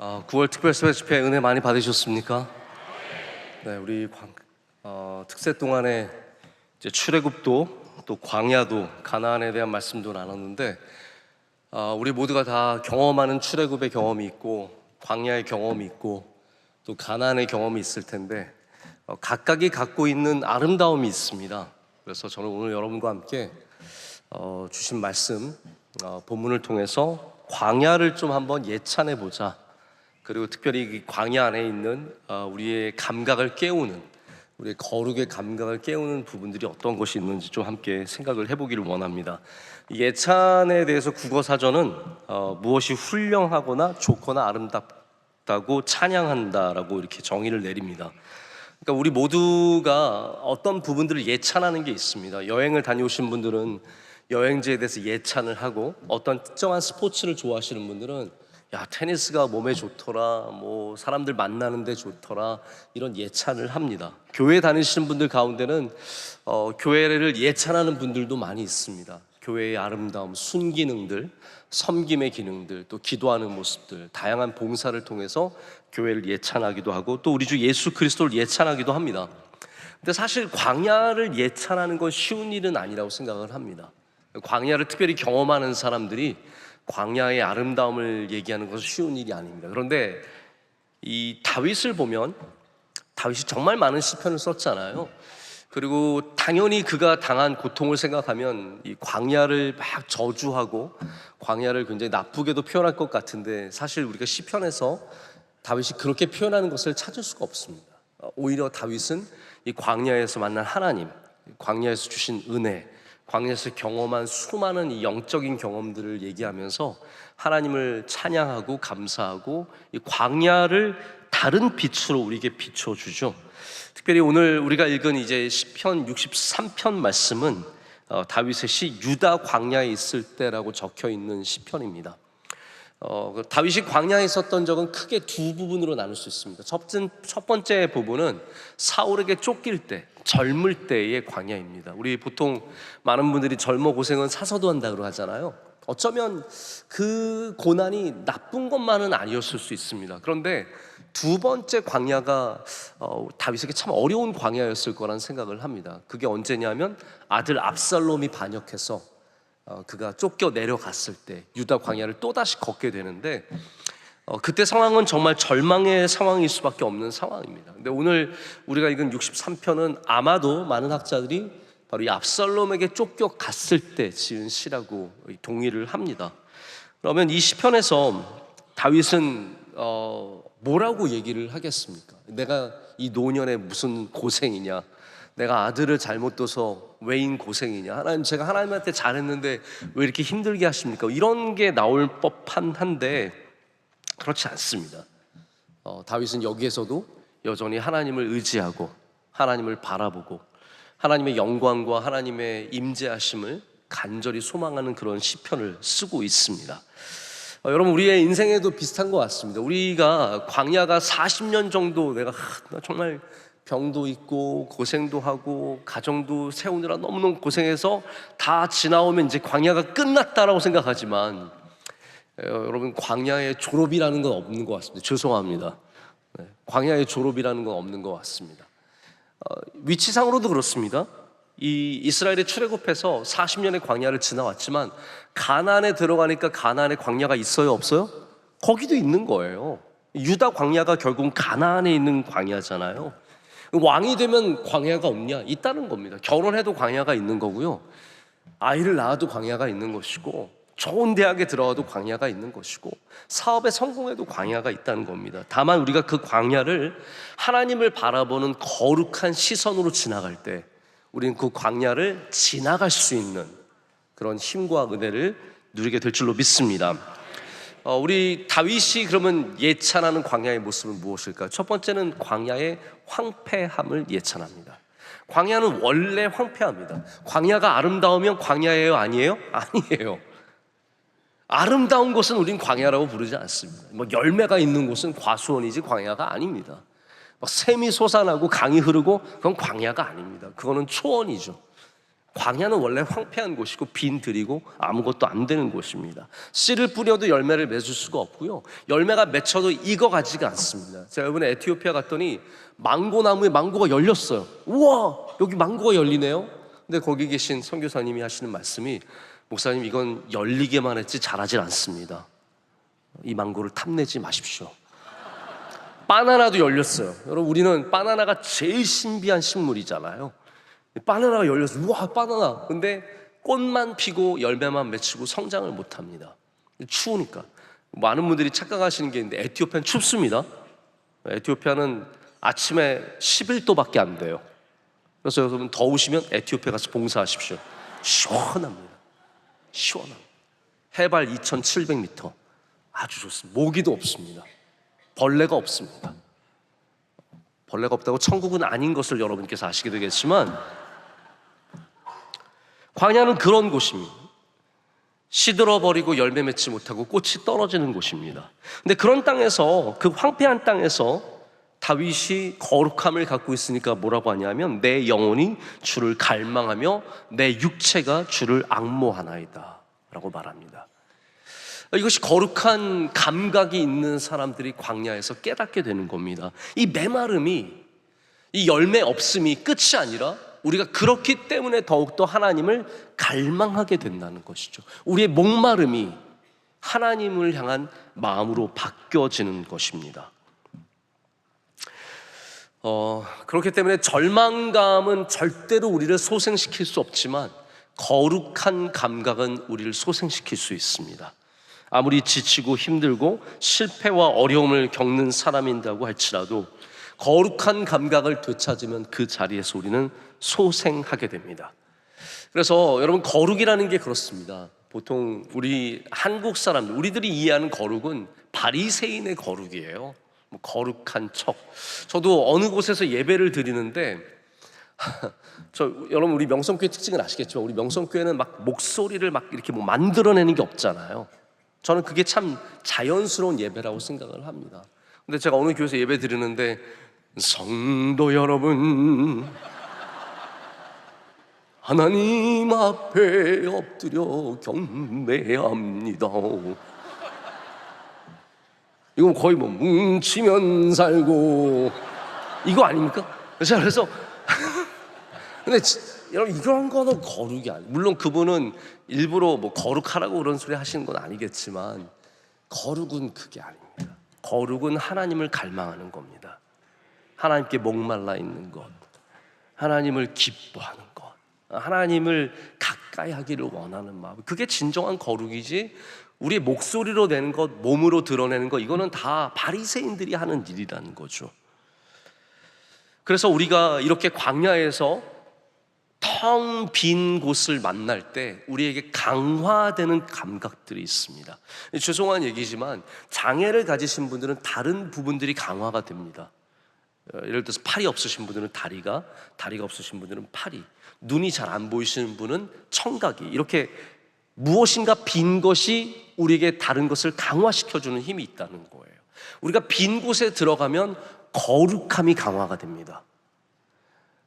9월 특별수배 집회 은혜 많이 받으셨습니까? 네, 우리 특세 동안에 이제 출애굽도 또 광야도 가나안에 대한 말씀도 나눴는데 우리 모두가 다 경험하는 출애굽의 경험이 있고 광야의 경험이 있고 또 가나안의 경험이 있을 텐데 각각이 갖고 있는 아름다움이 있습니다. 그래서 저는 오늘 여러분과 함께 주신 말씀 본문을 통해서 광야를 좀 한번 예찬해 보자. 그리고 특별히 이 광야 안에 있는 우리의 감각을 깨우는, 우리의 거룩의 감각을 깨우는 부분들이 어떤 것이 있는지 좀 함께 생각을 해보기를 원합니다. 예찬에 대해서 국어사전은 무엇이 훌륭하거나 좋거나 아름답다고 찬양한다라고 이렇게 정의를 내립니다. 그러니까 우리 모두가 어떤 부분들을 예찬하는 게 있습니다. 여행을 다녀오신 분들은 여행지에 대해서 예찬을 하고, 어떤 특정한 스포츠를 좋아하시는 분들은 야, 테니스가 몸에 좋더라, 뭐 사람들 만나는데 좋더라, 이런 예찬을 합니다. 교회 다니시는 분들 가운데는 교회를 예찬하는 분들도 많이 있습니다. 교회의 아름다움, 순기능들, 섬김의 기능들, 또 기도하는 모습들, 다양한 봉사를 통해서 교회를 예찬하기도 하고, 또 우리 주 예수 그리스도를 예찬하기도 합니다. 근데 사실 광야를 예찬하는 건 쉬운 일은 아니라고 생각을 합니다. 광야를 특별히 경험하는 사람들이 광야의 아름다움을 얘기하는 것은 쉬운 일이 아닙니다. 그런데 이 다윗을 보면, 다윗이 정말 많은 시편을 썼잖아요. 그리고 당연히 그가 당한 고통을 생각하면 이 광야를 막 저주하고 광야를 굉장히 나쁘게도 표현할 것 같은데, 사실 우리가 시편에서 다윗이 그렇게 표현하는 것을 찾을 수가 없습니다. 오히려 다윗은 이 광야에서 만난 하나님, 광야에서 주신 은혜, 광야에서 경험한 수많은 이 영적인 경험들을 얘기하면서 하나님을 찬양하고 감사하고 이 광야를 다른 빛으로 우리에게 비춰주죠. 특별히 오늘 우리가 읽은 이제 시편 63편 말씀은 다윗의 시 유다 광야에 있을 때라고 적혀 있는 시편입니다. 다윗이 광야에 있었던 적은 크게 두 부분으로 나눌 수 있습니다. 첫 번째 부분은 사울에게 쫓길 때, 젊을 때의 광야입니다. 우리 보통 많은 분들이 젊어 고생은 사서도 한다고 하잖아요. 어쩌면 그 고난이 나쁜 것만은 아니었을 수 있습니다. 그런데 두 번째 광야가 다윗에게 참 어려운 광야였을 거란 생각을 합니다. 그게 언제냐면 아들 압살롬이 반역해서 그가 쫓겨 내려갔을 때 유다 광야를 또다시 걷게 되는데, 그때 상황은 정말 절망의 상황일 수밖에 없는 상황입니다. 근데 오늘 우리가 읽은 63편은 아마도 많은 학자들이 바로 이 압살롬에게 쫓겨갔을 때 지은 시라고 동의를 합니다. 그러면 이 시편에서 다윗은 뭐라고 얘기를 하겠습니까? 내가 이 노년에 무슨 고생이냐, 내가 아들을 잘못 둬서 왜인 고생이냐, 하나님 제가 하나님한테 잘했는데 왜 이렇게 힘들게 하십니까? 이런 게 나올 법한 한데 그렇지 않습니다. 다윗은 여기에서도 여전히 하나님을 의지하고 하나님을 바라보고 하나님의 영광과 하나님의 임재하심을 간절히 소망하는 그런 시편을 쓰고 있습니다. 여러분, 우리의 인생에도 비슷한 것 같습니다. 우리가 광야가 40년 정도 내가 정말 병도 있고 고생도 하고 가정도 세우느라 너무너무 고생해서 다 지나오면 이제 광야가 끝났다라고 생각하지만 여러분, 광야의 졸업이라는 건 없는 것 같습니다. 죄송합니다. 광야의 졸업이라는 건 없는 것 같습니다. 위치상으로도 그렇습니다. 이 이스라엘의 출애굽해서 40년의 광야를 지나왔지만 가나안에 들어가니까 가나안에 광야가 있어요, 없어요? 거기도 있는 거예요. 유다 광야가 결국은 가나안에 있는 광야잖아요. 왕이 되면 광야가 없냐? 있다는 겁니다. 결혼해도 광야가 있는 거고요, 아이를 낳아도 광야가 있는 것이고, 좋은 대학에 들어가도 광야가 있는 것이고, 사업에 성공해도 광야가 있다는 겁니다. 다만 우리가 그 광야를 하나님을 바라보는 거룩한 시선으로 지나갈 때 우리는 그 광야를 지나갈 수 있는 그런 힘과 은혜를 누리게 될 줄로 믿습니다. 우리 다윗이 그러면 예찬하는 광야의 모습은 무엇일까요? 첫 번째는 광야의 황폐함을 예찬합니다. 광야는 원래 황폐합니다. 광야가 아름다우면 광야예요, 아니에요? 아니에요. 아름다운 곳은 우린 광야라고 부르지 않습니다. 열매가 있는 곳은 과수원이지 광야가 아닙니다. 샘이 솟아나고 강이 흐르고 그건 광야가 아닙니다. 그거는 초원이죠. 광야는 원래 황폐한 곳이고 빈들이고 아무것도 안 되는 곳입니다. 씨를 뿌려도 열매를 맺을 수가 없고요, 열매가 맺혀도 익어가지가 않습니다. 제가 이번에 에티오피아 갔더니 망고 나무에 망고가 열렸어요. 우와, 여기 망고가 열리네요. 근데 거기 계신 선교사님이 하시는 말씀이, 목사님, 이건 열리게만 했지 자라질 않습니다. 이 망고를 탐내지 마십시오. 바나나도 열렸어요. 여러분, 우리는 바나나가 제일 신비한 식물이잖아요. 바나나가 열렸어요. 우와, 바나나. 근데 꽃만 피고 열매만 맺히고 성장을 못합니다. 추우니까. 많은 분들이 착각하시는 게 있는데, 에티오피아는 춥습니다. 에티오피아는 아침에 11도밖에 안 돼요. 그래서 여러분, 더우시면 에티오피아 가서 봉사하십시오. 시원합니다. 시원합니다. 해발 2700m. 아주 좋습니다. 모기도 없습니다. 벌레가 없습니다. 벌레가 없다고 천국은 아닌 것을 여러분께서 아시게 되겠지만, 광야는 그런 곳입니다. 시들어버리고 열매 맺지 못하고 꽃이 떨어지는 곳입니다. 근데 그런 땅에서, 그 황폐한 땅에서 다윗이 거룩함을 갖고 있으니까 뭐라고 하냐면, 내 영혼이 주를 갈망하며 내 육체가 주를 앙모하나이다 라고 말합니다. 이것이 거룩한 감각이 있는 사람들이 광야에서 깨닫게 되는 겁니다. 이 메마름이, 이 열매 없음이 끝이 아니라 우리가 그렇기 때문에 더욱더 하나님을 갈망하게 된다는 것이죠. 우리의 목마름이 하나님을 향한 마음으로 바뀌어지는 것입니다. 그렇기 때문에 절망감은 절대로 우리를 소생시킬 수 없지만, 거룩한 감각은 우리를 소생시킬 수 있습니다. 아무리 지치고 힘들고 실패와 어려움을 겪는 사람인다고 할지라도 거룩한 감각을 되찾으면 그 자리에서 우리는 소생하게 됩니다. 그래서 여러분, 거룩이라는 게 그렇습니다. 보통 우리 한국 사람들, 우리들이 이해하는 거룩은 바리새인의 거룩이에요. 거룩한 척. 저도 어느 곳에서 예배를 드리는데 여러분, 우리 명성교회 특징을 아시겠지만, 우리 명성교회는 막 목소리를 막 이렇게 뭐 만들어내는 게 없잖아요. 저는 그게 참 자연스러운 예배라고 생각을 합니다. 근데 제가 어느 교회에서 예배 드리는데, 성도 여러분, 하나님 앞에 엎드려 경배합니다. 이건 거의 뭐 뭉치면 살고 이거 아닙니까? 그래서 근데 여러분, 이런 거는 거룩이 아니에요. 물론 그분은 일부러 뭐 거룩하라고 그런 소리 하시는 건 아니겠지만, 거룩은 그게 아닙니다. 거룩은 하나님을 갈망하는 겁니다. 하나님께 목말라 있는 것, 하나님을 기뻐하는 것, 하나님을 가까이 하기를 원하는 마음, 그게 진정한 거룩이지, 우리의 목소리로 내는 것, 몸으로 드러내는 것, 이거는 다 바리새인들이 하는 일이라는 거죠. 그래서 우리가 이렇게 광야에서 텅 빈 곳을 만날 때 우리에게 강화되는 감각들이 있습니다. 죄송한 얘기지만, 장애를 가지신 분들은 다른 부분들이 강화가 됩니다. 예를 들어서 팔이 없으신 분들은 다리가 없으신 분들은 팔이, 눈이 잘 안 보이시는 분은 청각이, 이렇게 무엇인가 빈 것이 우리에게 다른 것을 강화시켜주는 힘이 있다는 거예요. 우리가 빈 곳에 들어가면 거룩함이 강화가 됩니다.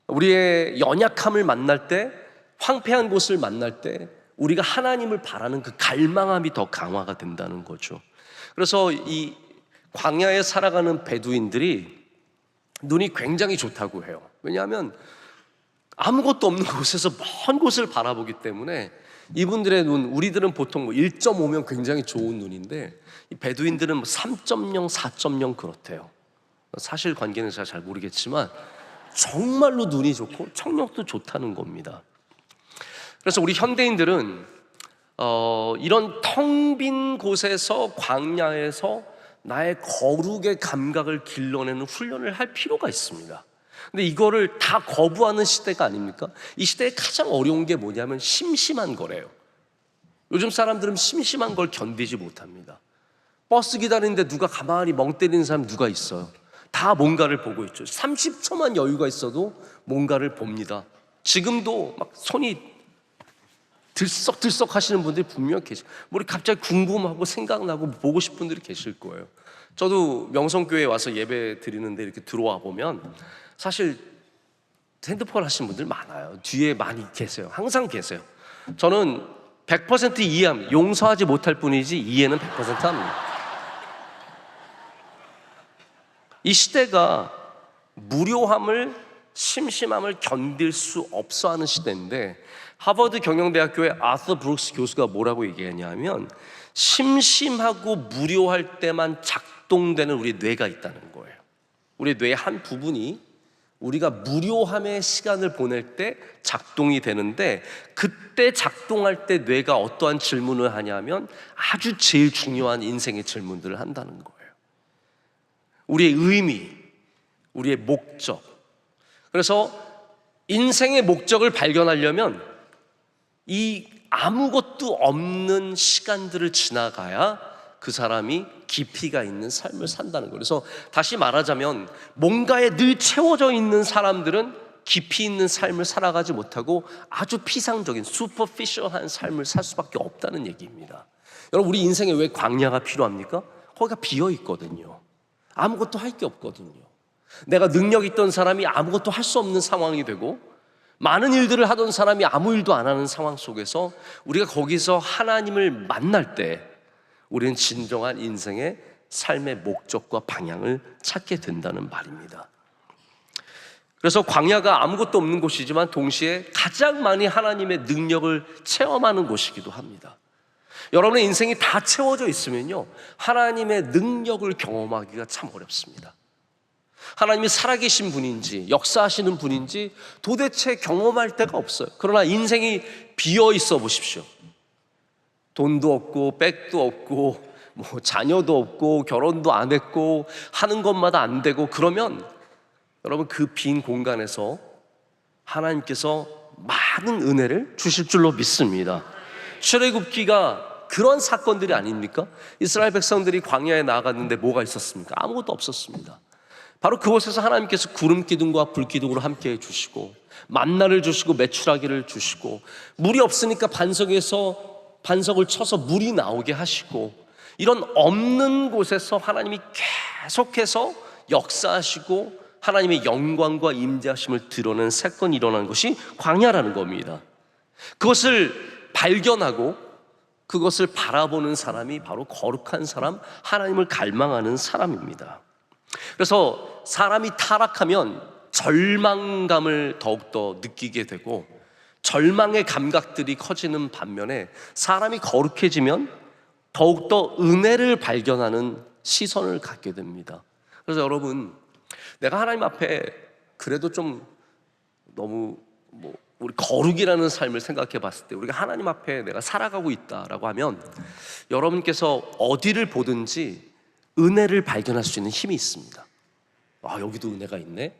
우리의 연약함을 만날 때, 황폐한 곳을 만날 때 우리가 하나님을 바라는 그 갈망함이 더 강화가 된다는 거죠. 그래서 이 광야에 살아가는 베두인들이 눈이 굉장히 좋다고 해요. 왜냐하면 아무것도 없는 곳에서 먼 곳을 바라보기 때문에 이분들의 눈, 우리들은 보통 1.5면 굉장히 좋은 눈인데, 이 베두인들은 3.0, 4.0 그렇대요. 사실 관계는 제가 잘 모르겠지만 정말로 눈이 좋고 청력도 좋다는 겁니다. 그래서 우리 현대인들은 이런 텅 빈 곳에서, 광야에서 나의 거룩의 감각을 길러내는 훈련을 할 필요가 있습니다. 근데 이거를 다 거부하는 시대가 아닙니까? 이 시대에 가장 어려운 게 뭐냐면 심심한 거래요. 요즘 사람들은 심심한 걸 견디지 못합니다. 버스 기다리는데 누가 가만히 멍 때리는 사람 누가 있어요? 다 뭔가를 보고 있죠. 30초만 여유가 있어도 뭔가를 봅니다. 지금도 막 손이 들썩들썩 하시는 분들이 분명 계시고, 우리 갑자기 궁금하고 생각나고 보고 싶은 분들이 계실 거예요. 저도 명성교회에 와서 예배 드리는데 이렇게 들어와 보면 사실 핸드폰 하시는 분들 많아요. 뒤에 많이 계세요. 항상 계세요. 저는 100% 이해합니다. 용서하지 못할 뿐이지 이해는 100% 합니다. 이 시대가 무료함을, 심심함을 견딜 수 없어 하는 시대인데, 하버드 경영대학교의 아서 브룩스 교수가 뭐라고 얘기하냐면, 심심하고 무료할 때만 작동되는 우리 뇌가 있다는 거예요. 우리 뇌의 한 부분이 우리가 무료함의 시간을 보낼 때 작동이 되는데, 그때 작동할 때 뇌가 어떠한 질문을 하냐면 아주 제일 중요한 인생의 질문들을 한다는 거예요. 우리의 의미, 우리의 목적. 그래서 인생의 목적을 발견하려면 이 아무것도 없는 시간들을 지나가야 그 사람이 깊이가 있는 삶을 산다는 거예요. 그래서 다시 말하자면 뭔가에 늘 채워져 있는 사람들은 깊이 있는 삶을 살아가지 못하고 아주 피상적인 슈퍼피셜한 삶을 살 수밖에 없다는 얘기입니다. 여러분, 우리 인생에 왜 광야가 필요합니까? 거기가 비어 있거든요. 아무것도 할 게 없거든요. 내가 능력 있던 사람이 아무것도 할 수 없는 상황이 되고, 많은 일들을 하던 사람이 아무 일도 안 하는 상황 속에서 우리가 거기서 하나님을 만날 때 우리는 진정한 인생의 삶의 목적과 방향을 찾게 된다는 말입니다. 그래서 광야가 아무것도 없는 곳이지만 동시에 가장 많이 하나님의 능력을 체험하는 곳이기도 합니다. 여러분의 인생이 다 채워져 있으면요, 하나님의 능력을 경험하기가 참 어렵습니다. 하나님이 살아계신 분인지 역사하시는 분인지 도대체 경험할 데가 없어요. 그러나 인생이 비어 있어 보십시오. 돈도 없고 백도 없고 뭐 자녀도 없고 결혼도 안 했고 하는 것마다 안 되고, 그러면 여러분 그 빈 공간에서 하나님께서 많은 은혜를 주실 줄로 믿습니다. 출애굽기가 그런 사건들이 아닙니까? 이스라엘 백성들이 광야에 나아갔는데 뭐가 있었습니까? 아무것도 없었습니다. 바로 그곳에서 하나님께서 구름 기둥과 불 기둥으로 함께 해주시고, 만나를 주시고 메추라기를 주시고, 물이 없으니까 반석을 쳐서 물이 나오게 하시고, 이런 없는 곳에서 하나님이 계속해서 역사하시고 하나님의 영광과 임재하심을 드러낸 사건이 일어난 것이 광야라는 겁니다. 그것을 발견하고 그것을 바라보는 사람이 바로 거룩한 사람, 하나님을 갈망하는 사람입니다. 그래서 사람이 타락하면 절망감을 더욱더 느끼게 되고 절망의 감각들이 커지는 반면에, 사람이 거룩해지면 더욱더 은혜를 발견하는 시선을 갖게 됩니다. 그래서 여러분, 내가 하나님 앞에 그래도 좀 너무 우리 거룩이라는 삶을 생각해 봤을 때, 우리가 하나님 앞에 내가 살아가고 있다라고 하면 여러분께서 어디를 보든지 은혜를 발견할 수 있는 힘이 있습니다. 아, 여기도 은혜가 있네,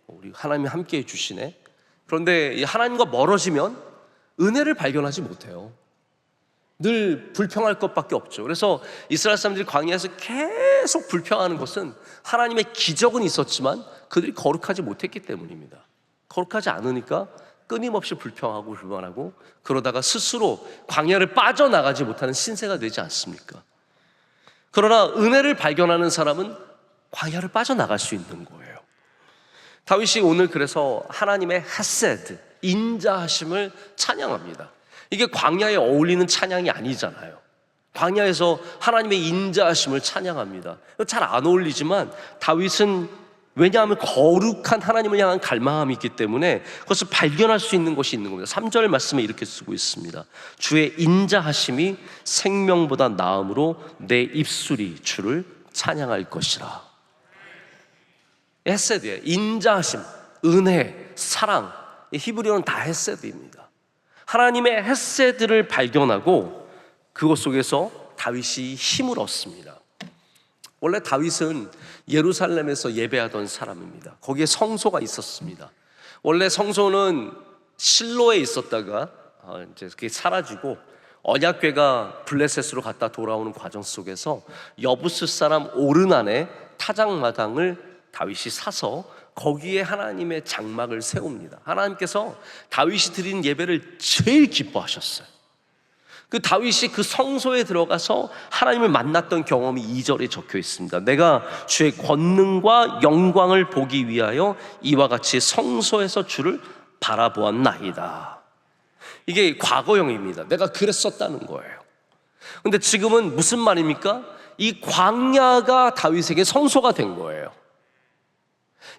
우리 하나님이 함께 해주시네. 그런데 하나님과 멀어지면 은혜를 발견하지 못해요. 늘 불평할 것밖에 없죠. 그래서 이스라엘 사람들이 광야에서 계속 불평하는 것은 하나님의 기적은 있었지만 그들이 거룩하지 못했기 때문입니다. 거룩하지 않으니까 끊임없이 불평하고 불만하고, 그러다가 스스로 광야를 빠져나가지 못하는 신세가 되지 않습니까? 그러나 은혜를 발견하는 사람은 광야를 빠져나갈 수 있는 거예요. 다윗이 오늘 그래서 하나님의 헤세드, 인자하심을 찬양합니다. 이게 광야에 어울리는 찬양이 아니잖아요. 광야에서 하나님의 인자하심을 찬양합니다. 잘 안 어울리지만 다윗은, 왜냐하면 거룩한 하나님을 향한 갈망함이 있기 때문에 그것을 발견할 수 있는 것이 있는 겁니다. 3절 말씀에 이렇게 쓰고 있습니다. 주의 인자하심이 생명보다 나음으로 내 입술이 주를 찬양할 것이라. 헤세드예요. 인자하심, 은혜, 사랑, 히브리어는 다 헤세드입니다. 하나님의 헤세드를 발견하고 그것 속에서 다윗이 힘을 얻습니다. 원래 다윗은 예루살렘에서 예배하던 사람입니다. 거기에 성소가 있었습니다. 원래 성소는 실로에 있었다가 이제 그게 사라지고 언약궤가 블레셋으로 갔다 돌아오는 과정 속에서 여부스 사람 오르난의 타작마당을 다윗이 사서 거기에 하나님의 장막을 세웁니다. 하나님께서 다윗이 드린 예배를 제일 기뻐하셨어요. 그 다윗이 그 성소에 들어가서 하나님을 만났던 경험이 2절에 적혀 있습니다. 내가 주의 권능과 영광을 보기 위하여 이와 같이 성소에서 주를 바라보았나이다. 이게 과거형입니다. 내가 그랬었다는 거예요. 근데 지금은 무슨 말입니까? 이 광야가 다윗에게 성소가 된 거예요.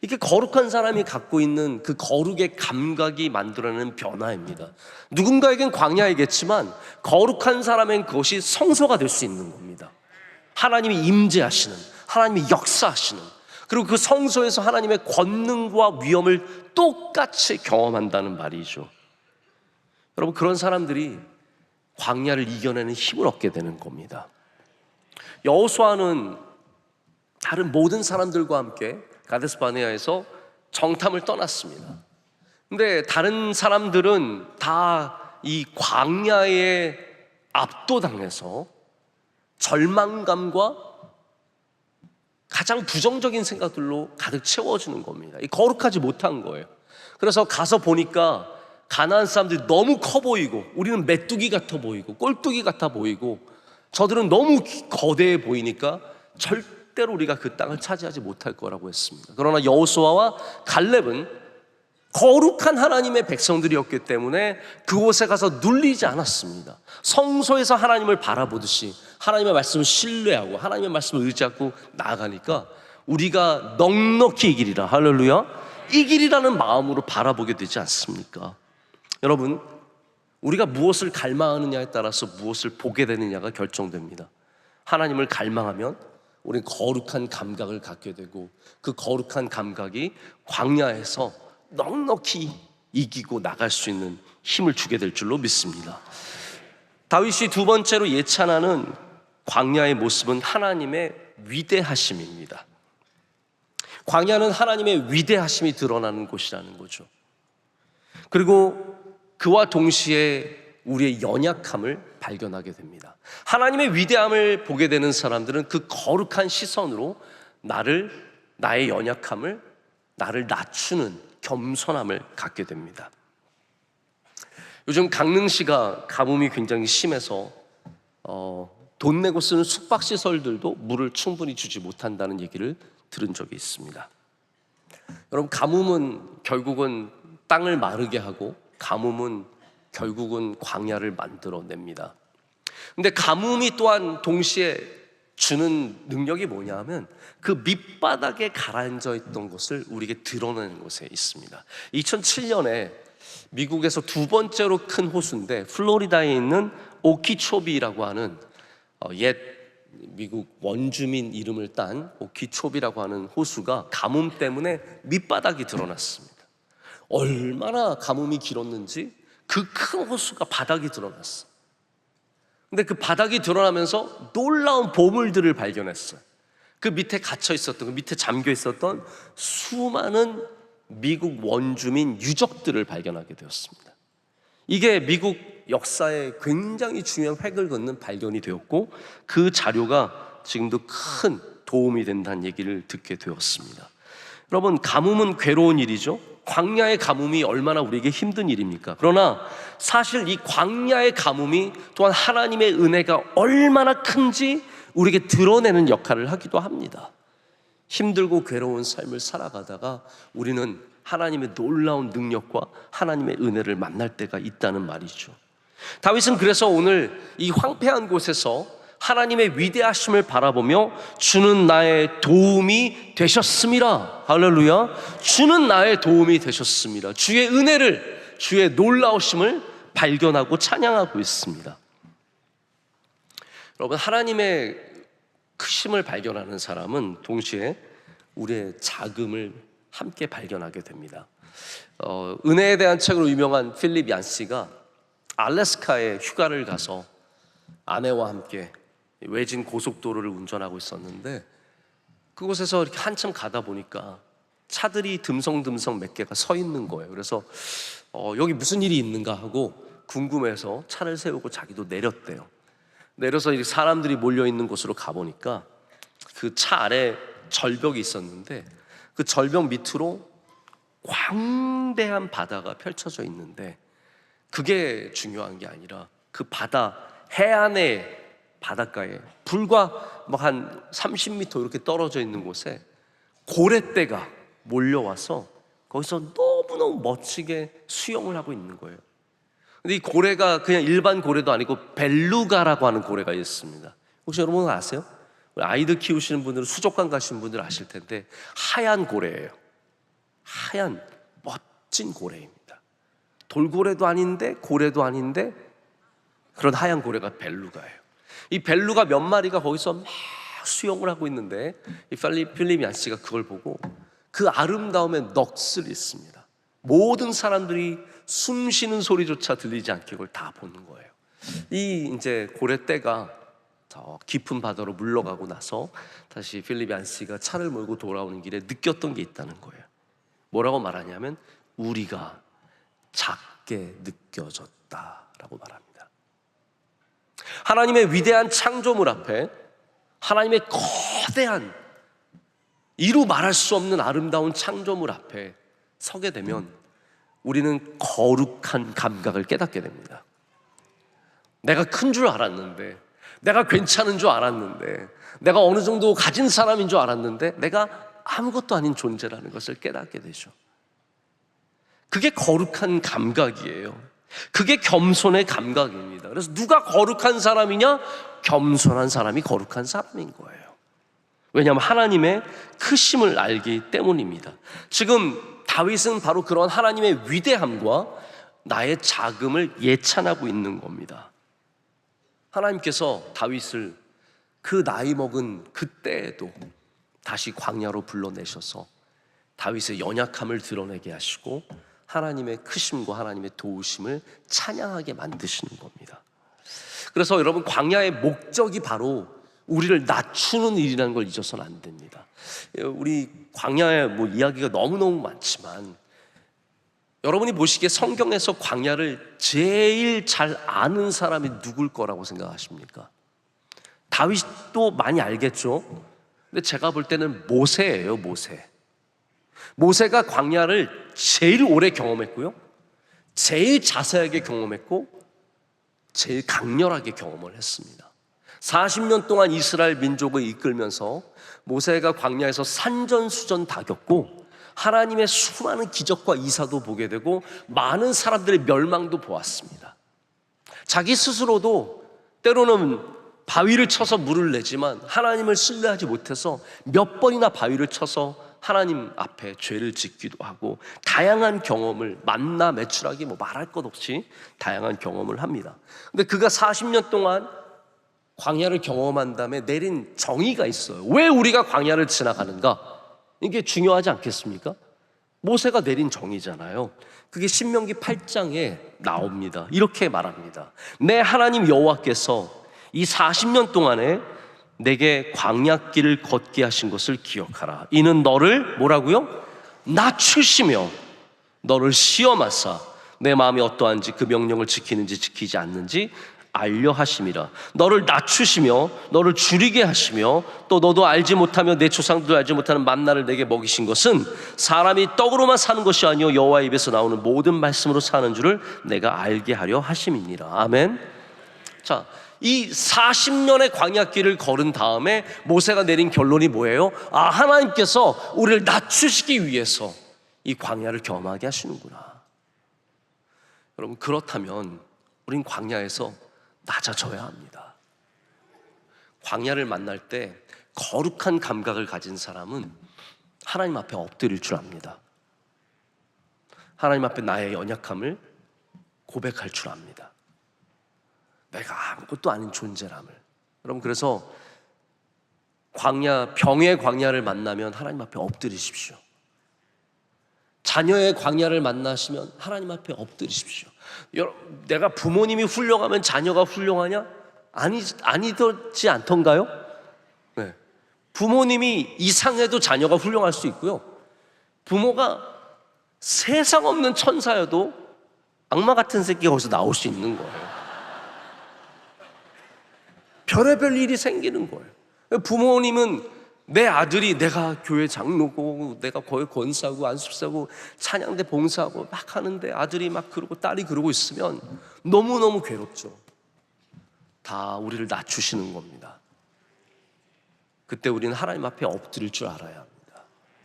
이게 거룩한 사람이 갖고 있는 그 거룩의 감각이 만들어내는 변화입니다. 누군가에겐 광야이겠지만 거룩한 사람엔 그것이 성소가 될 수 있는 겁니다. 하나님이 임재하시는, 하나님이 역사하시는, 그리고 그 성소에서 하나님의 권능과 위엄을 똑같이 경험한다는 말이죠. 여러분, 그런 사람들이 광야를 이겨내는 힘을 얻게 되는 겁니다. 여호수아는 다른 모든 사람들과 함께 가데스 바네아에서 정탐을 떠났습니다. 근데 다른 사람들은 다 이 광야에 압도당해서 절망감과 가장 부정적인 생각들로 가득 채워지는 겁니다. 이 거룩하지 못한 거예요. 그래서 가서 보니까 가나안 사람들이 너무 커 보이고, 우리는 메뚜기 같아 보이고 꼴뚜기 같아 보이고, 저들은 너무 거대해 보이니까 절대로 우리가 그 땅을 차지하지 못할 거라고 했습니다. 그러나 여호수아와 갈렙은 거룩한 하나님의 백성들이었기 때문에 그곳에 가서 눌리지 않았습니다. 성소에서 하나님을 바라보듯이 하나님의 말씀을 신뢰하고 하나님의 말씀을 의지하고 나아가니까 우리가 넉넉히 이기리라, 할렐루야, 이기리라는 마음으로 바라보게 되지 않습니까? 여러분, 우리가 무엇을 갈망하느냐에 따라서 무엇을 보게 되느냐가 결정됩니다. 하나님을 갈망하면 우리는 거룩한 감각을 갖게 되고, 그 거룩한 감각이 광야에서 넉넉히 이기고 나갈 수 있는 힘을 주게 될 줄로 믿습니다. 다윗이 두 번째로 예찬하는 광야의 모습은 하나님의 위대하심입니다. 광야는 하나님의 위대하심이 드러나는 곳이라는 거죠. 그리고 그와 동시에 우리의 연약함을 발견하게 됩니다. 하나님의 위대함을 보게 되는 사람들은 그 거룩한 시선으로 나의 연약함을, 나를 낮추는 겸손함을 갖게 됩니다. 요즘 강릉시가 가뭄이 굉장히 심해서 돈 내고 쓰는 숙박시설들도 물을 충분히 주지 못한다는 얘기를 들은 적이 있습니다. 여러분, 가뭄은 결국은 땅을 마르게 하고, 가뭄은 결국은 광야를 만들어냅니다. 근데 가뭄이 또한 동시에 주는 능력이 뭐냐 하면 그 밑바닥에 가라앉아 있던 것을 우리에게 드러내는 곳에 있습니다. 2007년에 미국에서 두 번째로 큰 호수인데, 플로리다에 있는 오키초비라고 하는 옛 미국 원주민 이름을 딴 오키초비라고 하는 호수가 가뭄 때문에 밑바닥이 드러났습니다. 얼마나 가뭄이 길었는지 그 큰 호수가 바닥이 드러났어요. 근데 그 바닥이 드러나면서 놀라운 보물들을 발견했어요. 그 밑에 갇혀 있었던, 그 밑에 잠겨 있었던 수많은 미국 원주민 유적들을 발견하게 되었습니다. 이게 미국 역사에 굉장히 중요한 획을 긋는 발견이 되었고, 그 자료가 지금도 큰 도움이 된다는 얘기를 듣게 되었습니다. 여러분, 가뭄은 괴로운 일이죠. 광야의 가뭄이 얼마나 우리에게 힘든 일입니까? 그러나 사실 이 광야의 가뭄이 또한 하나님의 은혜가 얼마나 큰지 우리에게 드러내는 역할을 하기도 합니다. 힘들고 괴로운 삶을 살아가다가 우리는 하나님의 놀라운 능력과 하나님의 은혜를 만날 때가 있다는 말이죠. 다윗은 그래서 오늘 이 황폐한 곳에서 하나님의 위대하심을 바라보며 주는 나의 도움이 되셨음이라, 할렐루야, 주는 나의 도움이 되셨습니다, 주의 은혜를, 주의 놀라우심을 발견하고 찬양하고 있습니다. 여러분, 하나님의 크심을 발견하는 사람은 동시에 우리의 작음을 함께 발견하게 됩니다. 은혜에 대한 책으로 유명한 필립 얀시가 알래스카에 휴가를 가서 아내와 함께 외진 고속도로를 운전하고 있었는데, 그곳에서 이렇게 한참 가다 보니까 차들이 듬성듬성 몇 개가 서 있는 거예요. 그래서 여기 무슨 일이 있는가 하고 궁금해서 차를 세우고 자기도 내렸대요. 내려서 이렇게 사람들이 몰려있는 곳으로 가보니까 그 차 아래 절벽이 있었는데, 그 절벽 밑으로 광대한 바다가 펼쳐져 있는데, 그게 중요한 게 아니라 그 바다 해안의 바닷가에 불과 한 30m 이렇게 떨어져 있는 곳에 고래떼가 몰려와서 거기서 너무너무 멋지게 수영을 하고 있는 거예요. 근데 이 고래가 그냥 일반 고래도 아니고 벨루가라고 하는 고래가 있습니다. 혹시 여러분 아세요? 아이들 키우시는 분들은 수족관 가시는 분들 아실 텐데 하얀 고래예요. 하얀 멋진 고래입니다. 돌고래도 아닌데 고래도 아닌데 그런 하얀 고래가 벨루가예요. 이 벨루가 몇 마리가 거기서 막 수영을 하고 있는데 이 필립 얀시가 그걸 보고 그 아름다움에 넋을 잃습니다. 모든 사람들이 숨 쉬는 소리조차 들리지 않게 그걸 다 보는 거예요. 이 이제 고래떼가 저 깊은 바다로 물러가고 나서 다시 필립 얀시가 차를 몰고 돌아오는 길에 느꼈던 게 있다는 거예요. 뭐라고 말하냐면 우리가 작게 느껴졌다라고 말합니다. 하나님의 위대한 창조물 앞에 하나님의 거대한 이루 말할 수 없는 아름다운 창조물 앞에 서게 되면 우리는 거룩한 감각을 깨닫게 됩니다. 내가 큰 줄 알았는데, 내가 괜찮은 줄 알았는데, 내가 어느 정도 가진 사람인 줄 알았는데 내가 아무것도 아닌 존재라는 것을 깨닫게 되죠. 그게 거룩한 감각이에요. 그게 겸손의 감각입니다. 그래서 누가 거룩한 사람이냐? 겸손한 사람이 거룩한 사람인 거예요. 왜냐하면 하나님의 크심을 알기 때문입니다. 지금 다윗은 바로 그런 하나님의 위대함과 나의 작음을 예찬하고 있는 겁니다. 하나님께서 다윗을 그 나이 먹은 그때에도 다시 광야로 불러내셔서 다윗의 연약함을 드러내게 하시고 하나님의 크심과 하나님의 도우심을 찬양하게 만드시는 겁니다. 그래서 여러분, 광야의 목적이 바로 우리를 낮추는 일이라는 걸 잊어서는 안 됩니다. 우리 광야의 이야기가 너무너무 많지만 여러분이 보시기에 성경에서 광야를 제일 잘 아는 사람이 누굴 거라고 생각하십니까? 다윗도 많이 알겠죠? 근데 제가 볼 때는 모세예요. 모세가 광야를 제일 오래 경험했고요, 제일 자세하게 경험했고 제일 강렬하게 경험을 했습니다. 40년 동안 이스라엘 민족을 이끌면서 모세가 광야에서 산전수전 다 겪고 하나님의 수많은 기적과 이사도 보게 되고 많은 사람들의 멸망도 보았습니다. 자기 스스로도 때로는 바위를 쳐서 물을 내지만 하나님을 신뢰하지 못해서 몇 번이나 바위를 쳐서 하나님 앞에 죄를 짓기도 하고 다양한 경험을, 만나 매출하기 말할 것 없이 다양한 경험을 합니다. 근데 그가 40년 동안 광야를 경험한 다음에 내린 정의가 있어요. 왜 우리가 광야를 지나가는가? 이게 중요하지 않겠습니까? 모세가 내린 정의잖아요. 그게 신명기 8장에 나옵니다. 이렇게 말합니다. 내 하나님 여호와께서 이 40년 동안에 내게 광야길을 걷게 하신 것을 기억하라. 이는 너를 뭐라고요? 낮추시며 너를 시험하사 내 마음이 어떠한지 그 명령을 지키는지 지키지 않는지 알려 하심이라. 너를 낮추시며 너를 줄이게 하시며 또 너도 알지 못하며 내 조상들도 알지 못하는 만나를 내게 먹이신 것은 사람이 떡으로만 사는 것이 아니요 여호와의 입에서 나오는 모든 말씀으로 사는 줄을 내가 알게 하려 하심이니라. 아멘. 자, 이 40년의 광야길을 걸은 다음에 모세가 내린 결론이 뭐예요? 하나님께서 우리를 낮추시기 위해서 이 광야를 경험하게 하시는구나. 여러분, 그렇다면 우린 광야에서 낮아져야 합니다. 광야를 만날 때 거룩한 감각을 가진 사람은 하나님 앞에 엎드릴 줄 압니다. 하나님 앞에 나의 연약함을 고백할 줄 압니다. 내가 아무것도 아닌 존재람을. 여러분, 그래서 병의 광야를 만나면 하나님 앞에 엎드리십시오. 자녀의 광야를 만나시면 하나님 앞에 엎드리십시오. 내가 부모님이 훌륭하면 자녀가 훌륭하냐? 아니지 않던가요? 네. 부모님이 이상해도 자녀가 훌륭할 수 있고요, 부모가 세상 없는 천사여도 악마 같은 새끼가 거기서 나올 수 있는 거예요. 별의별 일이 생기는 거예요. 부모님은 내 아들이, 내가 교회 장로고 내가 거기 권사고 안습사고 찬양대 봉사하고 막 하는데 아들이 막 그러고 딸이 그러고 있으면 너무너무 괴롭죠. 다 우리를 낮추시는 겁니다. 그때 우리는 하나님 앞에 엎드릴 줄 알아야 합니다.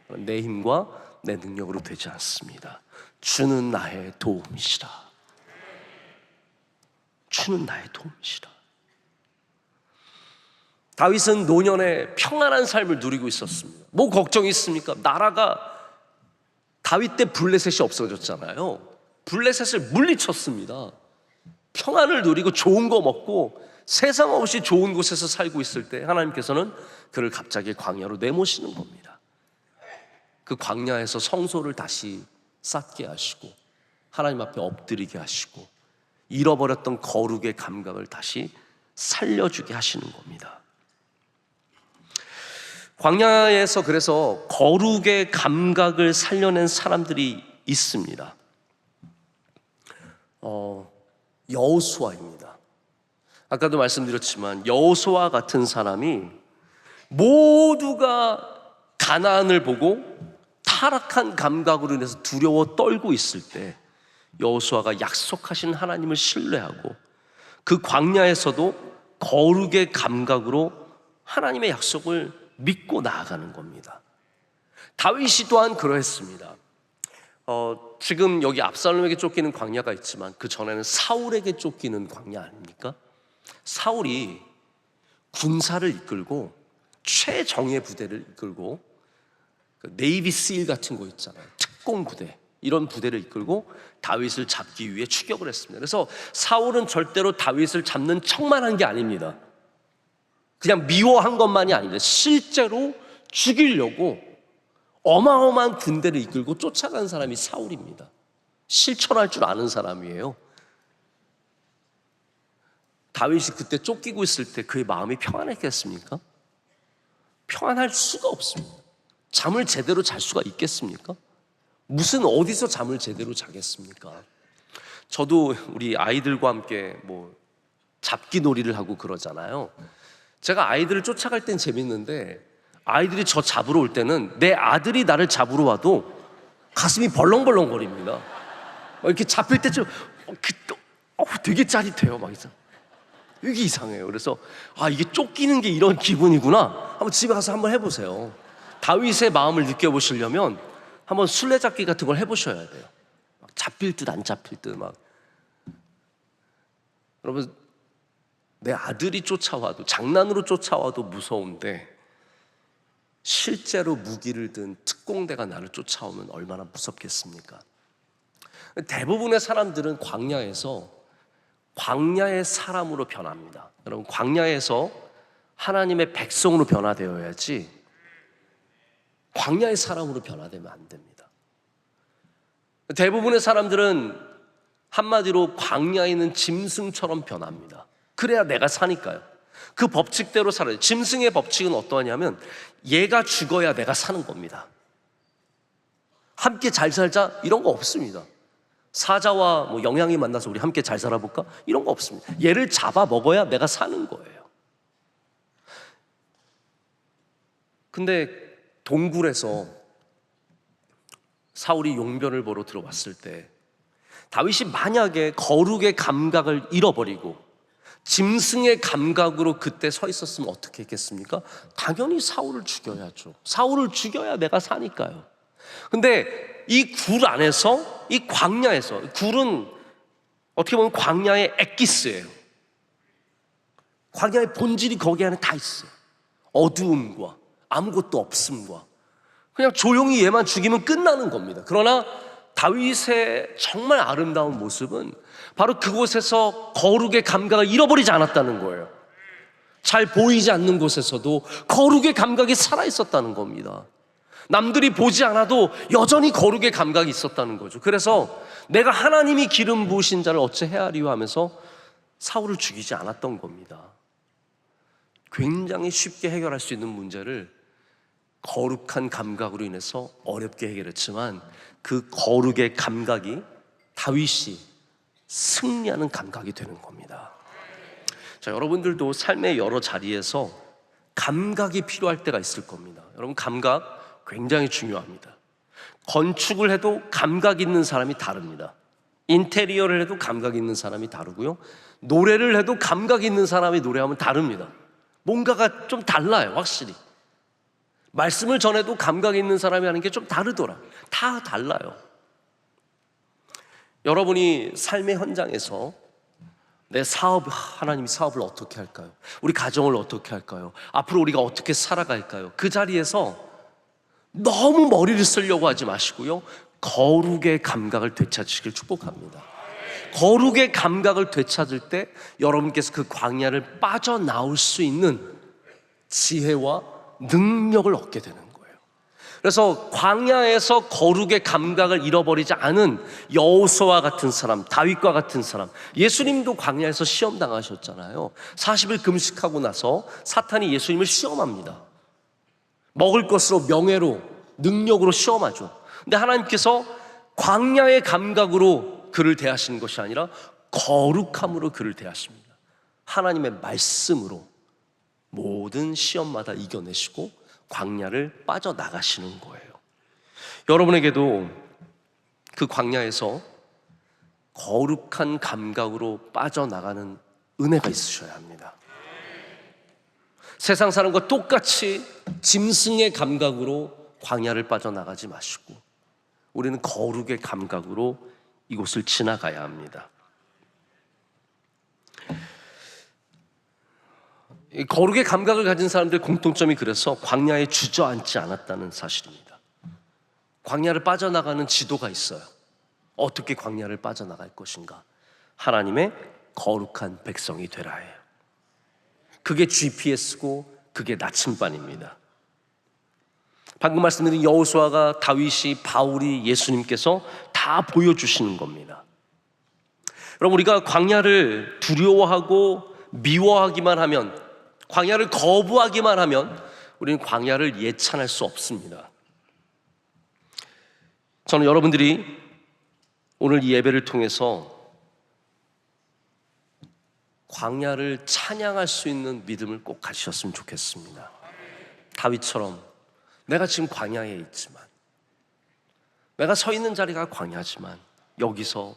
내 힘과 내 능력으로 되지 않습니다. 주는 나의 도움이시라. 주는 나의 도움이시라. 다윗은 노년에 평안한 삶을 누리고 있었습니다. 뭐 걱정이 있습니까? 나라가 다윗 때 블레셋이 없어졌잖아요. 블레셋을 물리쳤습니다. 평안을 누리고 좋은 거 먹고 세상 없이 좋은 곳에서 살고 있을 때 하나님께서는 그를 갑자기 광야로 내모시는 겁니다. 그 광야에서 성소를 다시 쌓게 하시고 하나님 앞에 엎드리게 하시고 잃어버렸던 거룩의 감각을 다시 살려주게 하시는 겁니다. 광야에서 그래서 거룩의 감각을 살려낸 사람들이 있습니다. 여호수아입니다. 아까도 말씀드렸지만 여호수아 같은 사람이 모두가 가나안을 보고 타락한 감각으로 인해서 두려워 떨고 있을 때 여호수아가 약속하신 하나님을 신뢰하고 그 광야에서도 거룩의 감각으로 하나님의 약속을 믿고 나아가는 겁니다. 다윗이 또한 그러했습니다. 지금 여기 압살롬에게 쫓기는 광야가 있지만 그 전에는 사울에게 쫓기는 광야 아닙니까? 사울이 군사를 이끌고 최정예 부대를 이끌고 네이비 실 같은 거 있잖아요. 특공 부대, 이런 부대를 이끌고 다윗을 잡기 위해 추격을 했습니다. 그래서 사울은 절대로 다윗을 잡는 척만 한 게 아닙니다. 그냥 미워한 것만이 아닙니다. 실제로 죽이려고 어마어마한 군대를 이끌고 쫓아간 사람이 사울입니다. 실천할 줄 아는 사람이에요. 다윗이 그때 쫓기고 있을 때 그의 마음이 평안했겠습니까? 평안할 수가 없습니다. 잠을 제대로 잘 수가 있겠습니까? 무슨 어디서 잠을 제대로 자겠습니까? 저도 우리 아이들과 함께 뭐 잡기 놀이를 하고 그러잖아요. 제가 아이들을 쫓아갈 땐 재밌는데 아이들이 저 잡으러 올 때는 내 아들이 나를 잡으러 와도 가슴이 벌렁벌렁거립니다. 이렇게 잡힐 때쯤 되게 짜릿해요. 막 이게 이상해요. 그래서 이게 쫓기는 게 이런 기분이구나. 한번 집에 가서 한번 해보세요. 다윗의 마음을 느껴보시려면 한번 술래잡기 같은 걸 해보셔야 돼요. 막 잡힐 듯 안 잡힐 듯 막. 여러분, 내 아들이 쫓아와도, 장난으로 쫓아와도 무서운데 실제로 무기를 든 특공대가 나를 쫓아오면 얼마나 무섭겠습니까? 대부분의 사람들은 광야의 사람으로 변합니다. 여러분, 광야에서 하나님의 백성으로 변화되어야지 광야의 사람으로 변화되면 안 됩니다. 대부분의 사람들은 한마디로 광야에 있는 짐승처럼 변합니다. 그래야 내가 사니까요. 그 법칙대로 살아요. 짐승의 법칙은 어떠하냐면 얘가 죽어야 내가 사는 겁니다. 함께 잘 살자 이런 거 없습니다. 사자와 뭐 영양이 만나서 우리 함께 잘 살아볼까? 이런 거 없습니다. 얘를 잡아 먹어야 내가 사는 거예요. 근데 동굴에서 사울이 용변을 보러 들어왔을 때 다윗이 만약에 거룩의 감각을 잃어버리고 짐승의 감각으로 그때 서 있었으면 어떻게 했겠습니까? 당연히 사울을 죽여야죠. 사울을 죽여야 내가 사니까요. 근데 이 굴 안에서, 이 광야에서, 굴은 어떻게 보면 광야의 엑기스예요. 광야의 본질이 거기 안에 다 있어요. 어두움과 아무것도 없음과 그냥 조용히 얘만 죽이면 끝나는 겁니다. 그러나 다윗의 정말 아름다운 모습은 바로 그곳에서 거룩의 감각을 잃어버리지 않았다는 거예요. 잘 보이지 않는 곳에서도 거룩의 감각이 살아있었다는 겁니다. 남들이 보지 않아도 여전히 거룩의 감각이 있었다는 거죠. 그래서 내가 하나님이 기름 부으신 자를 어찌 헤아리요 하면서 사울을 죽이지 않았던 겁니다. 굉장히 쉽게 해결할 수 있는 문제를 거룩한 감각으로 인해서 어렵게 해결했지만 그 거룩의 감각이 다윗이 승리하는 감각이 되는 겁니다. 자, 여러분들도 삶의 여러 자리에서 감각이 필요할 때가 있을 겁니다. 여러분, 감각 굉장히 중요합니다. 건축을 해도 감각 있는 사람이 다릅니다. 인테리어를 해도 감각 있는 사람이 다르고요, 노래를 해도 감각 있는 사람이 노래하면 다릅니다. 뭔가가 좀 달라요, 확실히. 말씀을 전해도 감각 있는 사람이 하는 게 좀 다르더라. 다 달라요. 여러분이 삶의 현장에서 내 사업, 하나님이 사업을 어떻게 할까요? 우리 가정을 어떻게 할까요? 앞으로 우리가 어떻게 살아갈까요? 그 자리에서 너무 머리를 쓰려고 하지 마시고요, 거룩의 감각을 되찾으시길 축복합니다. 거룩의 감각을 되찾을 때 여러분께서 그 광야를 빠져나올 수 있는 지혜와 능력을 얻게 되는 거예요. 그래서 광야에서 거룩의 감각을 잃어버리지 않은 여호수아와 같은 사람, 다윗과 같은 사람, 예수님도 광야에서 시험 당하셨잖아요. 40일 금식하고 나서 사탄이 예수님을 시험합니다. 먹을 것으로, 명예로, 능력으로 시험하죠. 근데 하나님께서 광야의 감각으로 그를 대하시는 것이 아니라 거룩함으로 그를 대하십니다. 하나님의 말씀으로 모든 시험마다 이겨내시고 광야를 빠져나가시는 거예요. 여러분에게도 그 광야에서 거룩한 감각으로 빠져나가는 은혜가 있으셔야 합니다. 세상 사람과 똑같이 짐승의 감각으로 광야를 빠져나가지 마시고 우리는 거룩의 감각으로 이곳을 지나가야 합니다. 이 거룩의 감각을 가진 사람들의 공통점이 그래서 광야에 주저앉지 않았다는 사실입니다. 광야를 빠져나가는 지도가 있어요. 어떻게 광야를 빠져나갈 것인가? 하나님의 거룩한 백성이 되라 해요. 그게 GPS고 그게 나침반입니다. 방금 말씀드린 여호수아가, 다윗이, 바울이, 예수님께서 다 보여주시는 겁니다. 여러분, 우리가 광야를 두려워하고 미워하기만 하면, 광야를 거부하기만 하면 우리는 광야를 예찬할 수 없습니다. 저는 여러분들이 오늘 이 예배를 통해서 광야를 찬양할 수 있는 믿음을 꼭 가지셨으면 좋겠습니다. 다윗처럼 내가 지금 광야에 있지만, 내가 서 있는 자리가 광야지만 여기서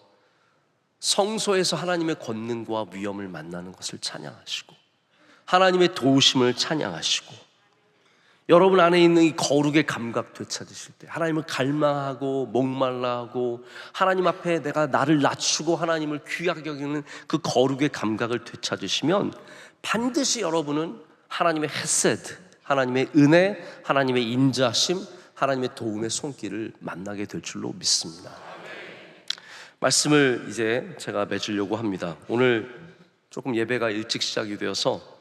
성소에서 하나님의 권능과 위엄을 만나는 것을 찬양하시고 하나님의 도우심을 찬양하시고 여러분 안에 있는 이 거룩의 감각 되찾으실 때 하나님을 갈망하고 목말라하고 하나님 앞에 내가 나를 낮추고 하나님을 귀하게 여기는 그 거룩의 감각을 되찾으시면 반드시 여러분은 하나님의 헤세드, 하나님의 은혜, 하나님의 인자심, 하나님의 도움의 손길을 만나게 될 줄로 믿습니다. 말씀을 이제 제가 맺으려고 합니다. 오늘 조금 예배가 일찍 시작이 되어서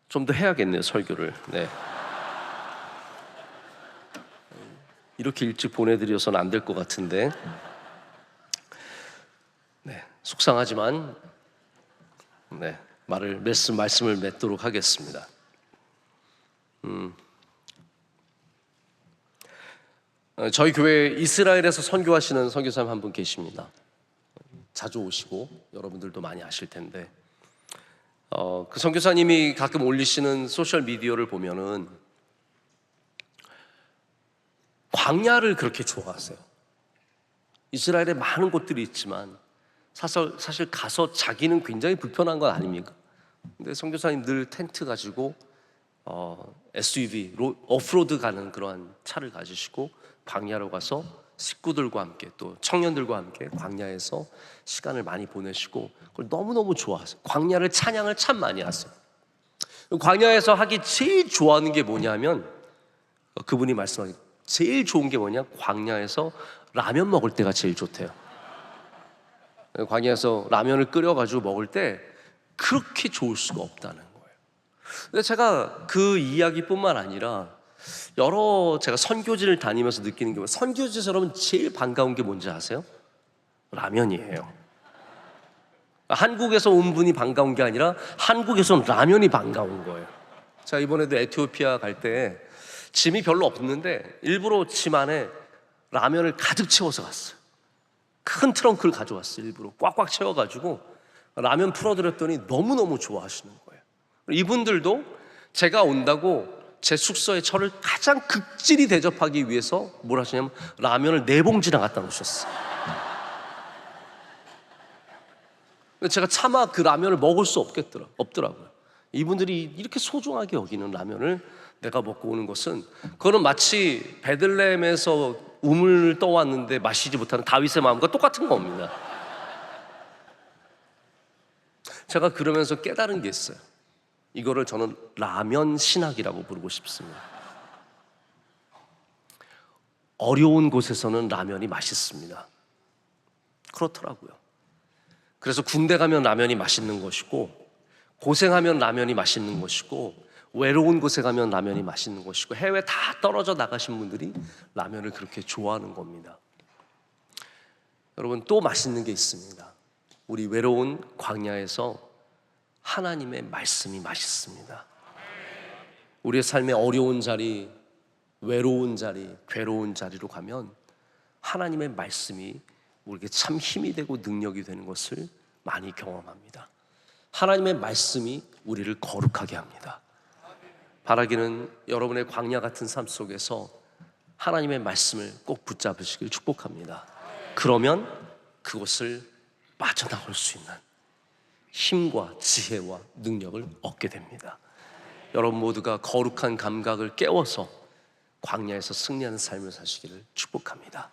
좀 더 해야겠네요, 설교를. 네. 이렇게 일찍 보내드려서는 안 될 것 같은데, 네, 속상하지만 네, 말씀을 맺도록 하겠습니다. 저희 교회에 이스라엘에서 선교하시는 선교사님 한 분 계십니다. 자주 오시고 여러분들도 많이 아실 텐데, 그 선교사님이 가끔 올리시는 소셜 미디어를 보면은 광야를 그렇게 좋아하세요. 이스라엘에 많은 곳들이 있지만 사실 가서 자기는 굉장히 불편한 건 아닙니까? 근데 선교사님 늘 텐트 가지고 SUV, 오프로드 가는 그러한 차를 가지시고 광야로 가서 식구들과 함께 또 청년들과 함께 광야에서 시간을 많이 보내시고 그걸 너무너무 좋아하세요. 광야를 찬양을 참 많이 하세요. 광야에서 하기 제일 좋아하는 게 뭐냐면, 그분이 말씀하기 제일 좋은 게 뭐냐, 광야에서 라면 먹을 때가 제일 좋대요. 광야에서 라면을 끓여가지고 먹을 때 그렇게 좋을 수가 없다는 거예요. 근데 제가 그 이야기뿐만 아니라 제가 선교지를 다니면서 느끼는 게, 선교지에서 여러분 제일 반가운 게 뭔지 아세요? 라면이에요. 한국에서 온 분이 반가운 게 아니라 한국에서는 라면이 반가운 거예요. 제가 이번에도 에티오피아 갈 때 짐이 별로 없는데 일부러 짐 안에 라면을 가득 채워서 갔어요. 큰 트렁크를 가져왔어요. 일부러 꽉꽉 채워가지고 라면 풀어드렸더니 너무너무 좋아하시는 거예요. 이분들도 제가 온다고 제 숙소에 저를 가장 극진히 대접하기 위해서 뭘 하시냐면 라면을 4봉지나 갖다 놓으셨어요. 제가 차마 그 라면을 먹을 수 없더라고요. 이분들이 이렇게 소중하게 여기는 라면을 내가 먹고 오는 것은, 그거는 마치 베들레헴에서 우물 떠왔는데 마시지 못하는 다윗의 마음과 똑같은 겁니다. 제가 그러면서 깨달은 게 있어요. 이거를 저는 라면 신학이라고 부르고 싶습니다. 어려운 곳에서는 라면이 맛있습니다. 그렇더라고요. 그래서 군대 가면 라면이 맛있는 것이고, 고생하면 라면이 맛있는 것이고, 외로운 곳에 가면 라면이 맛있는 것이고, 해외 다 떨어져 나가신 분들이 라면을 그렇게 좋아하는 겁니다. 여러분, 또 맛있는 게 있습니다. 우리 외로운 광야에서 하나님의 말씀이 맛있습니다. 우리의 삶의 어려운 자리, 외로운 자리, 괴로운 자리로 가면 하나님의 말씀이 우리에게 참 힘이 되고 능력이 되는 것을 많이 경험합니다. 하나님의 말씀이 우리를 거룩하게 합니다. 바라기는 여러분의 광야 같은 삶 속에서 하나님의 말씀을 꼭 붙잡으시길 축복합니다. 그러면 그것을 빠져나올 수 있는 힘과 지혜와 능력을 얻게 됩니다. 여러분 모두가 거룩한 감각을 깨워서 광야에서 승리하는 삶을 사시기를 축복합니다.